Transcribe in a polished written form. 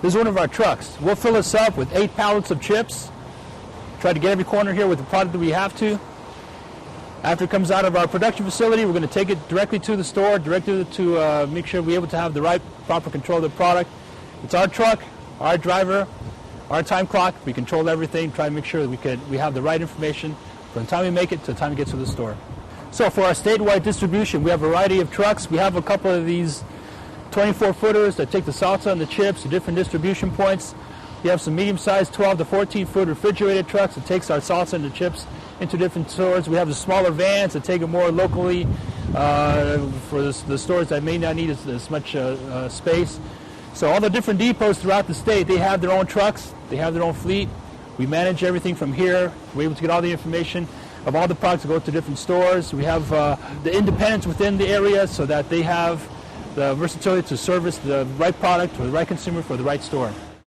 This is one of our trucks. We'll fill this up with 8 pallets of chips. Try to get every corner here with the product that we have to. After it comes out of our production facility, we're going to take it directly to the store, directly to make sure we're able to have the right, proper control of the product. It's our truck, our driver, our time clock. We control everything, try to make sure that we have the right information from the time we make it to the time it gets to the store. So for our statewide distribution, we have a variety of trucks. We have a couple of these 24-footers that take the salsa and the chips to different distribution points. We have some medium-sized 12 to 14-foot refrigerated trucks that takes our salsa and the chips into different stores. We have the smaller vans that take it more locally for the stores that may not need as much space. So all the different depots throughout the state, they have their own trucks, they have their own fleet. We manage everything from here. We're able to get all the information of all the products that go to different stores. We have the independents within the area so that they have the versatility to service the right product or the right consumer for the right store.